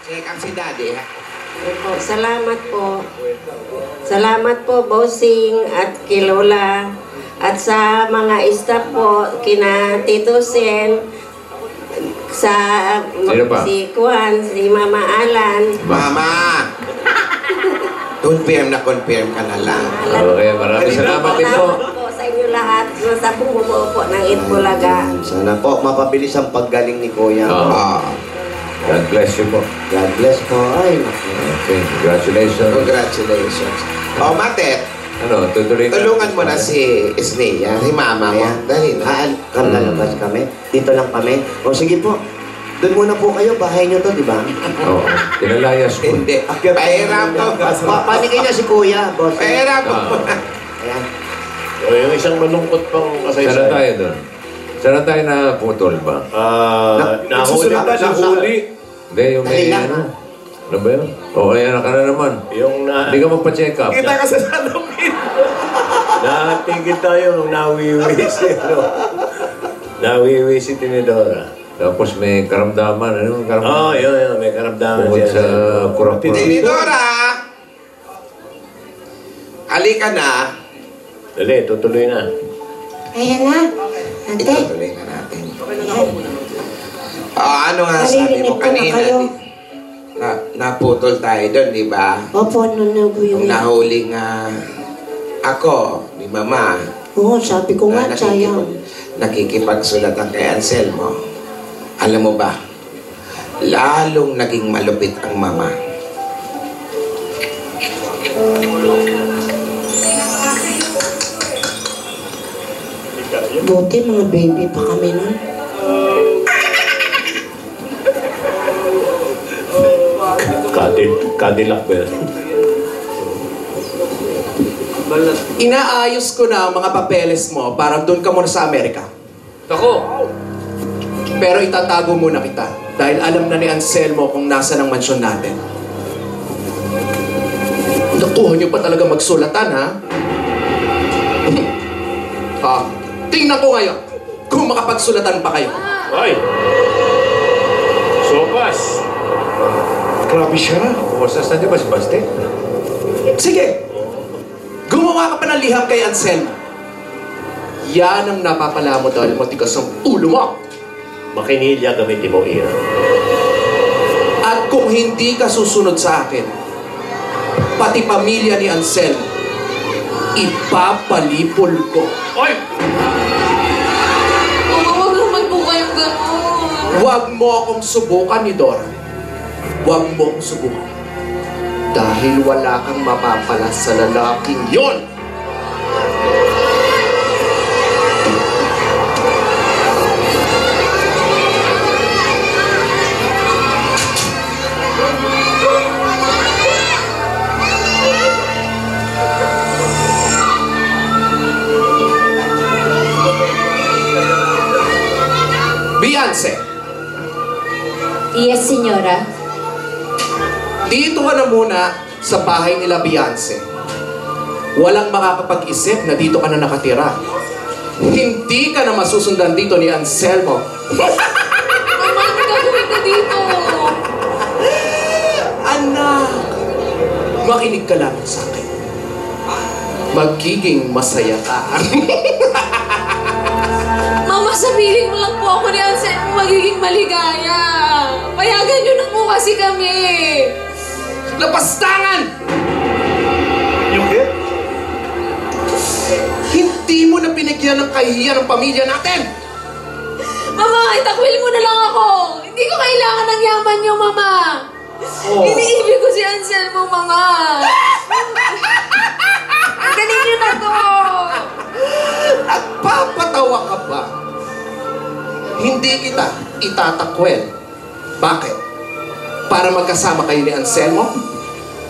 Check ang si Daddy, ha? Opo, salamat po. Salamat po, Bossing at Kilola. At sa mga staff po, kina Tito Sen, sa si Kuan, si Mama Alan. Mama! Confirm ka na lang. Okay, maraming salamat din po. Sa inyo lahat, sa bumubuo po ng Itbulaga. Sana po, mapabilis ang paggaling ni Kuya. God bless you po. God bless po. Ay, okay, congratulations. Congratulations. O, Matet, ano, tulungan mo na si Isnea, si Mama mo. Dali na. Lalabas kami. Dito lang kami. O, sige po. Doon muna po kayo. Bahay nyo to, di ba? Oo. Tinalayas ko. Hindi. Pahiram ko. Panikay niya si Kuya, boss. Pahiram ko. Ayan. O, yung isang malungkot pang kasaysayan. Sana tayo doon. Sana tayo na putol ba? Nahuli. Hindi, yung may ano. Ano ba yun? O, ayan ka na naman. Yung na... Hindi ka magpa-check up. Kita ka sa salamin. Natigil tayo nung nawiwi si Nawiwi si Tinidora. Tapos may karamdaman. Ano yung karamdaman? Oo, yun. May karamdaman Bukod siya. sa kurak-kurak. Tinidora! Halika na. Dali, tutuloy na. Ayan na. Ate. Itutuloy na natin. Ano nga sabi mo kanina? Naputol tayo doon, di ba? Opo, Nung nahuli nga ako, ni Mama. Oo, sabi ko nga, sayang. Nakikipagsulatan kay Anselmo. Alam mo ba, lalong naging malupit ang Mama. Buti mga baby pa kami nun. Cadillac ba yan? Inaayos ko na ang mga papeles mo para doon ka muna sa Amerika. Ako. Pero itatago muna kita dahil alam na ni Anselmo kung nasa ng mansyon natin. Nakuha niyo pa talaga magsulatan, ha? Tingnan ko ngayon kung makapagsulatan pa kayo. Ay! Sopas! Grabe siya. Bosas na di ba si Baste? Sige! Gumawa ka pa ng liham kay Anselmo. Yan ang napapala mo dahil matigas ang ulo mo. Makinilya gamitin mo, Ira. At kung hindi ka susunod sa akin, pati pamilya ni Anselmo, ipapalipol ko. Oy! Huwag naman po kayong gano'n. Huwag mo akong subukan ni Dora. Huwag mo akong subukan. Dahil wala kang mapapala sa lalaking yon. Beyonce. Yes, senyora. Dito ka na muna sa bahay nila Beyonce. Walang makakapag-isip na dito ka na nakatira. Hindi ka na masusundan dito ni Anselmo. Mama, ano gagawin ko dito? Anak, makinig ka lang sa akin. Magiging masaya ka. Mama, sa piling mo lang po ako ni Anselmo magiging maligaya. Payagan niyo na po kasi kami. Lapastangan! Hindi mo na pinigyan ng kahihiyan ng pamilya natin! Mama, itakwil mo na lang ako. Hindi ko kailangan ng yaman niyo, Mama. Iniibig ko si Anselmo, Mama. Galing niyo na to. At papatawa ka pa. Hindi kita itatakwel. Bakit? Para magkasama kayo ni Anselmo?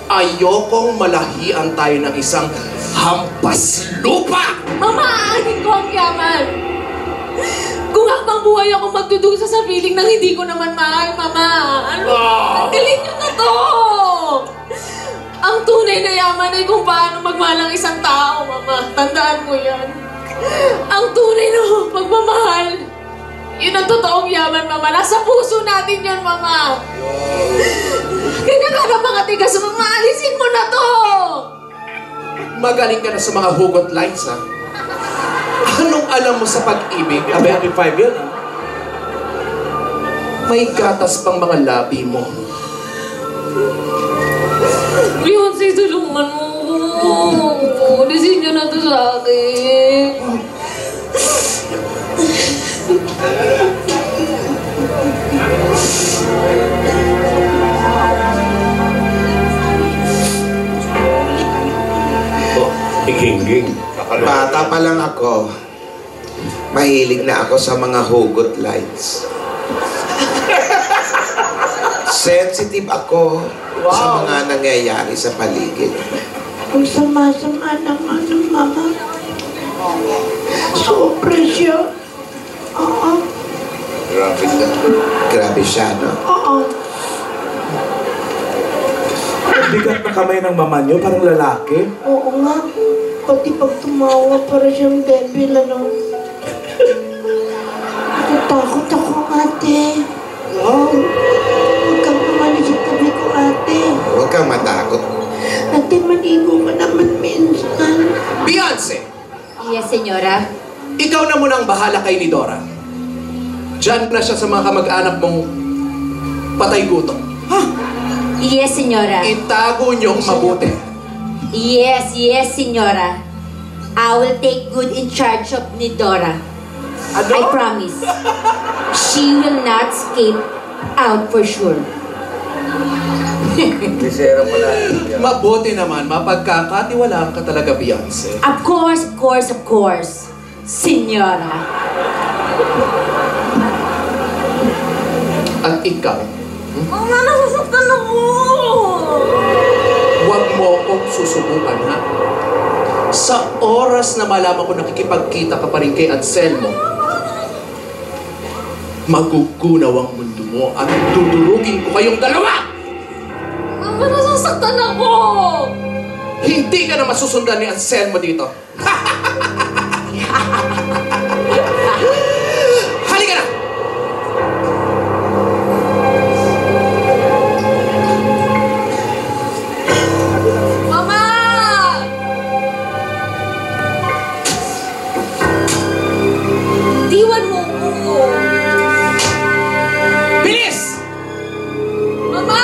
Ayokong malahian tayo ng isang hampas lupa! Mama, aanin ko ang yaman. Kung habang buhay ako magdudusa sa feeling ng hindi ko naman mahal, Mama. Galing niyo na to. Ang tunay na yaman ay kung paano magmahal ang isang tao, Mama. Tandaan mo yan. Ang tunay na pagmamahal, yun ang totoong yaman, Mama. Nasa puso natin yun, Mama. ka na makatigas, mama. Alisin mo na to! Magaling ka na sa mga hugot lines, ha? Anong alam mo sa pag-ibig? Abay, 5 yun. May gatas pang mga labi mo. Beyonce, tulungan mo ko. Alisin niyo na to sa akin. Ikingging. Bata pa lang ako, mahilig na ako sa mga hugot lines. Sensitive ako sa mga nangyayari sa paligid. Ang sama-sama naman ng mama. Sobra siya. Oo. Grabe siya, no? Oo. Bigat na kamay ng mama niyo, parang lalaki. Oo nga. Pati pag tumawa, para siyang devil, ano? Natatakot ako, ate. Wow. Huwag kang umalis sa tabi ko, ate. Huwag kang matakot. Ate, maligo ka naman minsan. Beyonce! Yes, senyora. Ikaw na muna ang bahala kay ni Dora. Diyan na siya sa mga kamag-anak mong patay gutom. Yes, senyora. Itago niyong mabuti. Yes, senyora. I will take good in charge of ni Dora. I promise. She will not escape out for sure. Lisera mo na. Mabuti naman, mapagkakatiwalaan ka talaga, Beyonce. Of course, senyora. At ikaw, Mama, nasasaktan ako! huwag mo akong susubukan, ha? Sa oras na malaman ko nakikipagkita ka pa rin kay Anselmo, magugunaw ang mundo mo at dudurugin ko kayong dalawa! Mama, nasasaktan ako! Hindi ka na masusundan ni Anselmo dito. Halika na! Mama! Diwan mo ko! Bilis! Mama!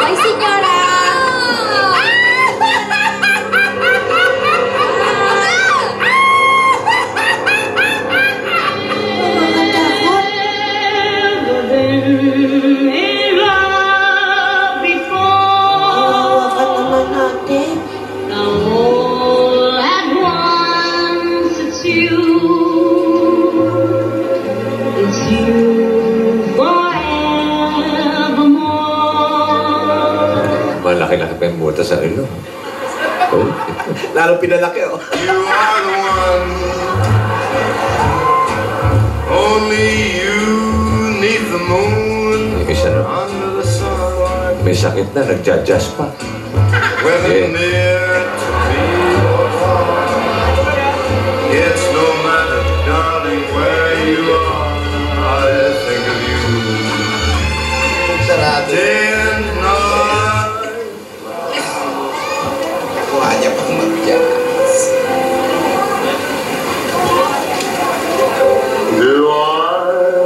Ay, senyora! Awa ka naman, ate. Malaki-laki pa yung buta sa ilo. Oh. Lalo pinalaki, oh. You are the one. Only you need the moon Yung isa na. under the sun. May sakit na, nagja-jazz pa. Whether near to me or far, it's no matter, darling, where you are. I think of you. Day and night. Nakuha niya pang mag-jazz. Do I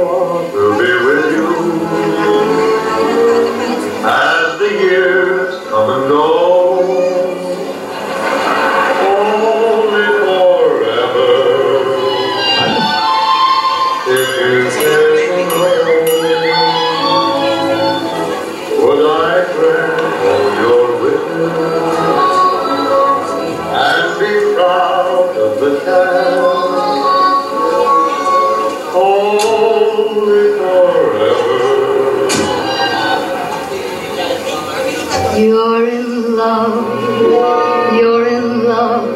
want to be with you as the years come and go? Only forever. If you take me home, would I grant your wishes and be proud of the task? Only forever. You're in love, you're in love,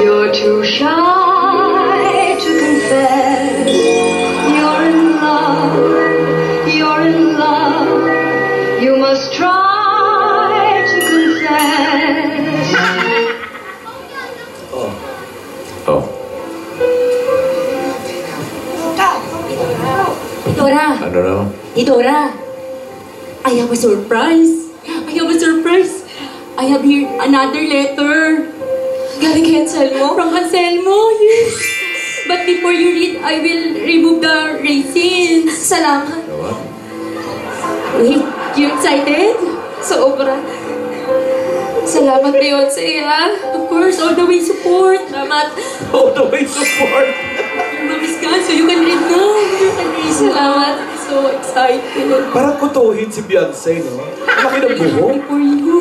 you're too shy to confess. You're in love, you must try to confess. Oh. Dora! Ano naman? Dora! I have a surprise. I have here another letter. Galing kay Anselmo? From Anselmo, yes. But before you read, I will remove the raisins. Salamat. Wait, you excited? Sobra. Salamat, Beyonce, ha? Of course, all the way support. Salamat. All the way support. Mamiss ka, so you can read now. You can read. Salamat. I'm so excited. Parang kutuhin si Beyonce, no? Laki ng buhok. For you.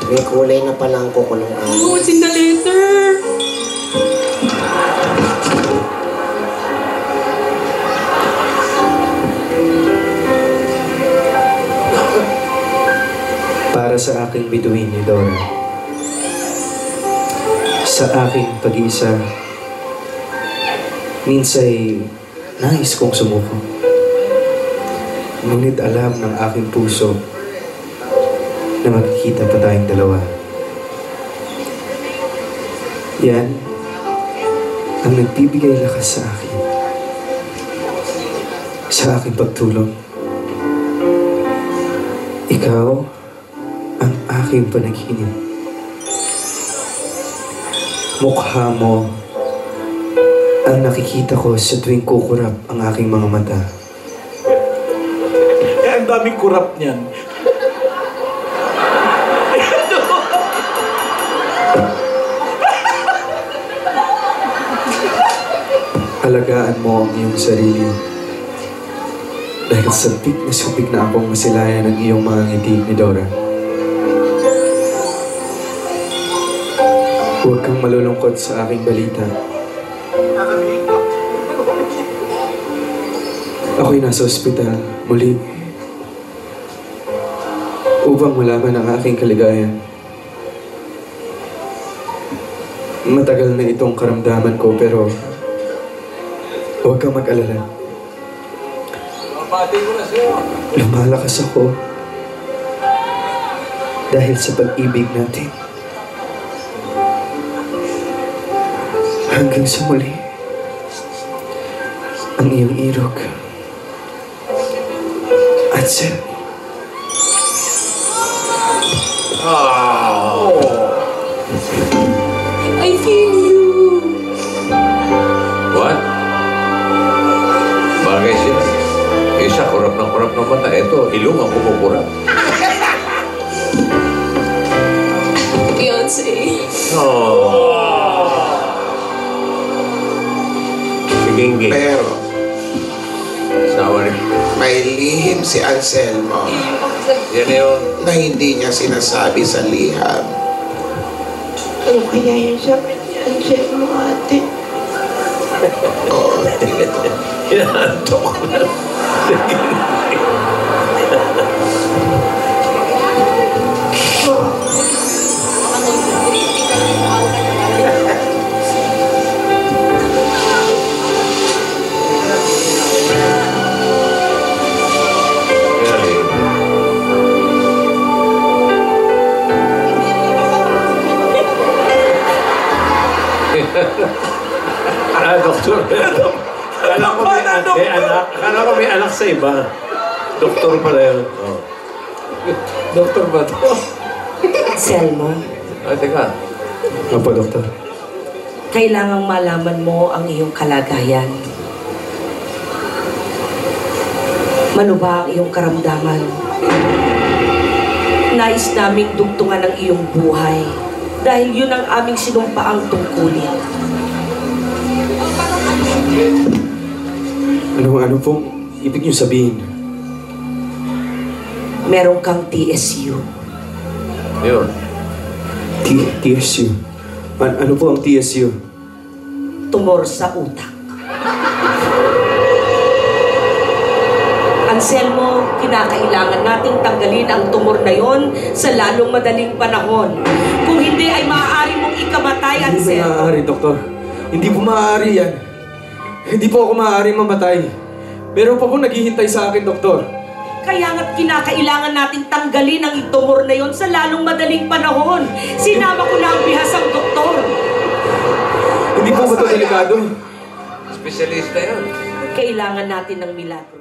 May kulay na pala ang kuko ng Oh, it's in the letter. Para sa aking bituin ni Dora, sa aking pag-iisa, minsay nais kong sumuko. Ngunit alam ng aking puso na magkikita pa tayong dalawa. Yan ang nagbibigay lakas sa akin, sa aking pagtulong. Ikaw ang aking panaginip. Mukha mo ang nakikita ko sa tuwing kukurap ang aking mga mata. Ang daming kurap niyan. Alagaan mo ang iyong sarili. Dahil sabik na akong masilayan ng iyong mga ngiti ni Dora. Huwag kang malulungkot sa aking balita. Ako'y nasa ospital muli upang malaman ang aking kaligayan. Matagal na itong karamdaman ko pero huwag kang mag-alala. Lumalakas ako dahil sa pag-ibig natin. Hanggang sa muli, ang iyong irog at Sel. I feel you. What? Bagay siya. Isa, kurap ng mata. Ito, ilong ang kumukurap. Beyonce. Sige. Pero, Sawa rin. may lihim si Anselmo Yan yun. na hindi niya sinasabi sa liham. Ano kaya yung sabi ni Anselmo, ate? Oo, Tito. Inaantok ko na. Doktor. Kala ko may anak sa iba. Doktor pala yun. Oh. Doktor ba ito? Selmo, Teka. Opo, Doktor. kailangang malaman mo ang iyong kalagayan. Ano ba ang iyong karamdaman? Nais naming dugtungan ang iyong buhay dahil yun ang aming sinumpaang tungkulin. Ano pong ibig niyo sabihin? Meron kang TSU. Yun. TSU? Ano po ang TSU? Tumor sa utak. Anselmo, kinakailangan nating tanggalin ang tumor na yon sa lalong madaling panahon. Kung hindi ay maaari mong ikamatay, Hindi po Anselmo. maaari, Doktor. Hindi po maaari yan. Hindi po ako maaaring mamatay. Meron pa po naghihintay sa akin, Doktor. Kaya nga't kinakailangan nating tanggalin ang tumor na yon sa lalong madaling panahon. Sinama ko na ang bihasang doktor. Hindi po ba ito delikado? Espesyalista yun. Kailangan natin ng milagro.